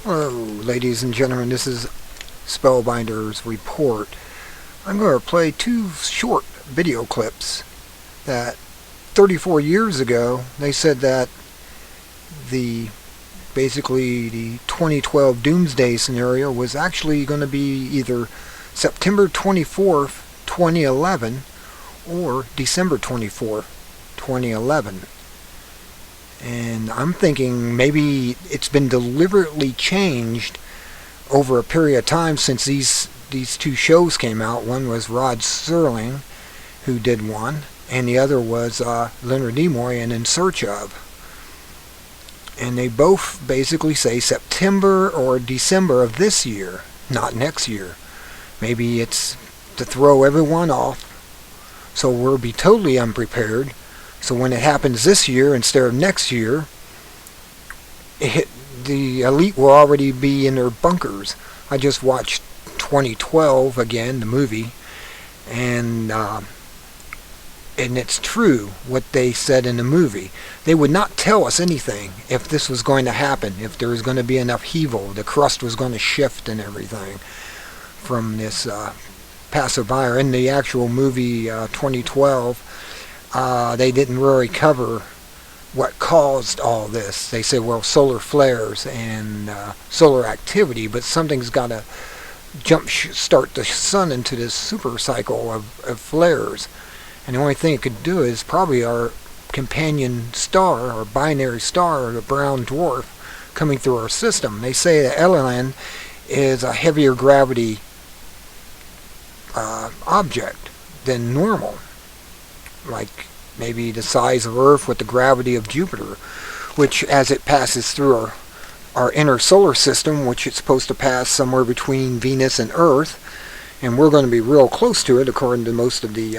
Hello, ladies and gentlemen, this is Spellbinder's Report. I'm going to play two short video clips that 34 years ago they said that basically the 2012 doomsday scenario was actually going to be either September 24th, 2011 or December 24th, 2011. And I'm thinking maybe it's been deliberately changed over a period of time since these two shows came out. One was Rod Serling, who did one, and the other was Leonard Nimoy in In Search Of. And they both basically say September or December of this year, not next year. Maybe it's to throw everyone off, so we'll be totally unprepared. So when it happens this year instead of next year, the elite will already be in their bunkers. I just watched 2012 again, the movie, and it's true what they said in the movie. They would not tell us anything if this was going to happen, if there was going to be enough upheaval, the crust was going to shift and everything from this passerby. In the actual movie 2012, they didn't really cover what caused all this. They said, well, solar flares and solar activity, but something's got to start the sun into this super cycle of flares. And the only thing it could do is probably our companion star, or binary star, or the brown dwarf, coming through our system. They say that Elitist is a heavier gravity object than normal, like maybe the size of Earth with the gravity of Jupiter, which as it passes through our inner solar system, which it's supposed to pass somewhere between Venus and Earth, and we're going to be real close to it according to most of the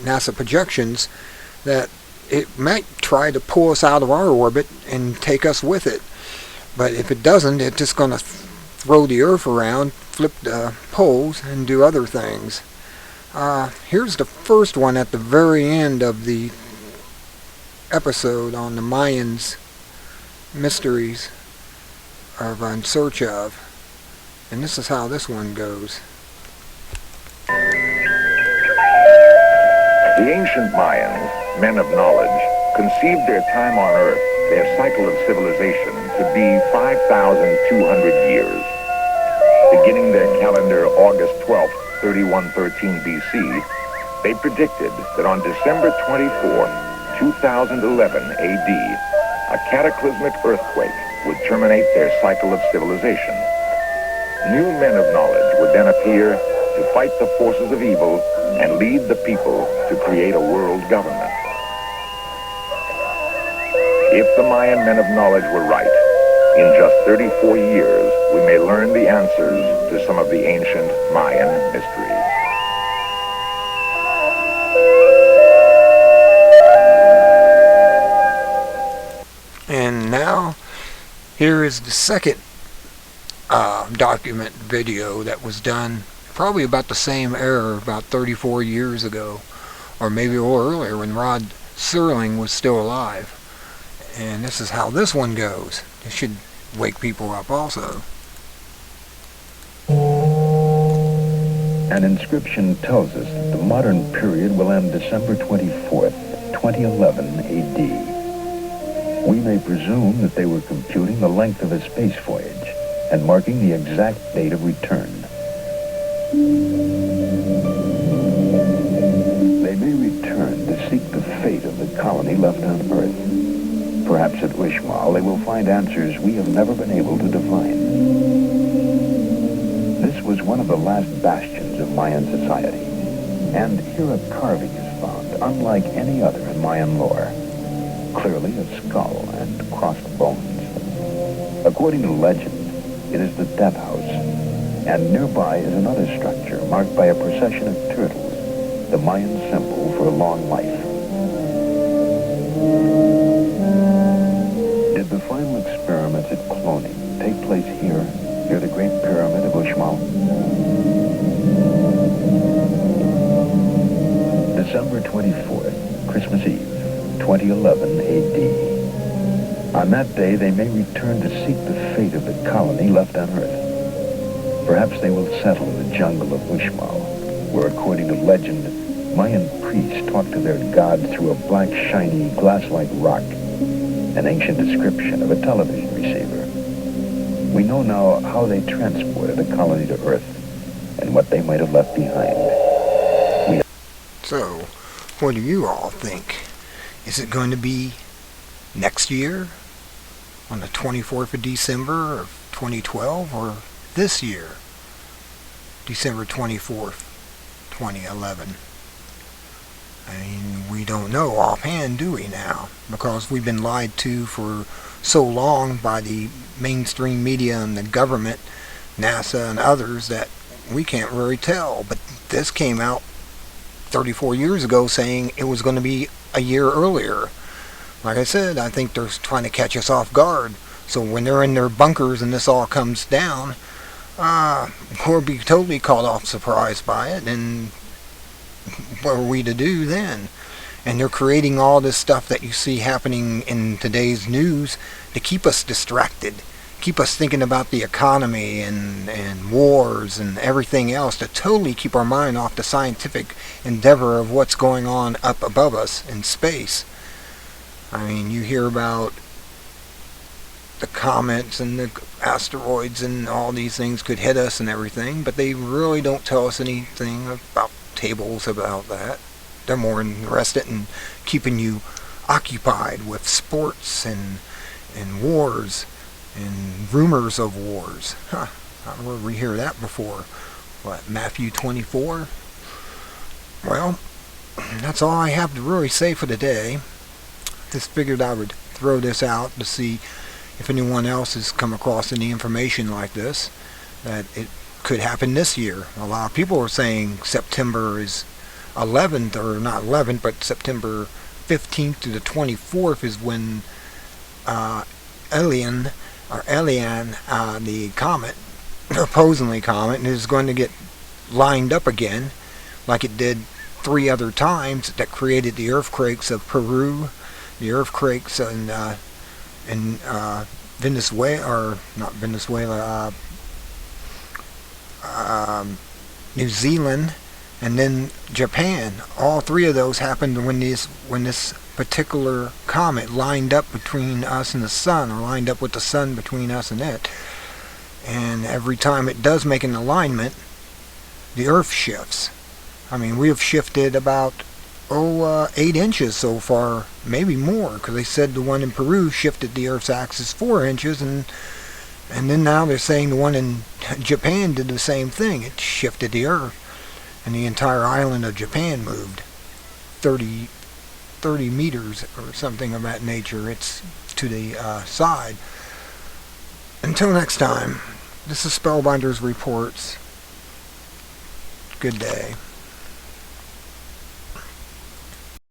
NASA projections, that it might try to pull us out of our orbit and take us with it. But if it doesn't, it's just going to throw the Earth around, flip the poles, and do other things. Here's the first one at the very end of the episode on the Mayans mysteries of In Search Of, and this is how this one goes. The ancient Mayans, men of knowledge, conceived their time on Earth, their cycle of civilization, to be 5,200 years. Beginning their calendar August 12th, 3113 BC, they predicted that on December 24, 2011 AD, a cataclysmic earthquake would terminate their cycle of civilization. New men of knowledge would then appear to fight the forces of evil and lead the people to create a world government. If the Mayan men of knowledge were right, in just 34 years, we may learn the answers to some of the ancient Mayan mysteries. And now, here is the second document video that was done probably about the same era, about 34 years ago, or maybe a little earlier when Rod Serling was still alive. And this is how this one goes. It should wake people up also. An inscription tells us that the modern period will end December 24th, 2011 AD. We may presume that they were computing the length of a space voyage and marking the exact date of return. They may return to seek the fate of the colony left on Earth. Perhaps at Uxmal they will find answers we have never been able to define. This was one of the last bastions of Mayan society, and here a carving is found unlike any other in Mayan lore. Clearly a skull and crossed bones. According to legend, it is the death house, and nearby is another structure marked by a procession of turtles, the Mayan symbol for a long life. Did the final experiments at cloning take place here, near the Great Pyramid of Uxmal? December 24th, Christmas Eve, 2011 AD. On that day, they may return to seek the fate of the colony left on Earth. Perhaps they will settle in the jungle of Uxmal, where, according to legend, Mayan priests talk to their god through a black, shiny, glass-like rock, an ancient description of a television receiver. We know now how they transported a colony to Earth and what they might have left behind. So, what do you all think? Is it going to be next year, on the 24th of December of 2012, or this year, December 24th, 2011? I mean, we don't know offhand, do we now? Because we've been lied to for so long by the mainstream media and the government, NASA and others, that we can't really tell. But this came out 34 years ago saying it was going to be a year earlier. Like I said, I think they're trying to catch us off guard. So when they're in their bunkers and this all comes down, we'll be totally caught off surprise by it. And what are we to do then? And they're creating all this stuff that you see happening in today's news to keep us distracted, keep us thinking about the economy and wars and everything else, to totally keep our mind off the scientific endeavor of what's going on up above us in space. I mean, you hear about the comets and the asteroids and all these things could hit us and everything, but they really don't tell us anything about tables about that. They're more interested in keeping you occupied with sports and wars and rumors of wars. Where we hear that before? What, Matthew 24? Well, that's all I have to really say for today. Just figured I would throw this out to see if anyone else has come across any information like this, that it could happen this year. A lot of people are saying September is 11th, or not 11th, but September 15th to the 24th is when Elian, the comet, supposedly comet, is going to get lined up again, like it did 3 other times, that created the earthquakes of Peru, the earthquakes in Venezuela, or not Venezuela, New Zealand, and then Japan. All 3 of those happened when this particular comet lined up between us and the sun, or lined up with the sun between us and it. And every time it does make an alignment, the Earth shifts. I mean, we have shifted about 8 inches so far, maybe more, because they said the one in Peru shifted the Earth's axis 4 inches, and then now they're saying the one in Japan did the same thing. It shifted the Earth, and the entire island of Japan moved 30 meters or something of that nature. It's to the side. Until next time, this is Spellbinders Reports. Good day.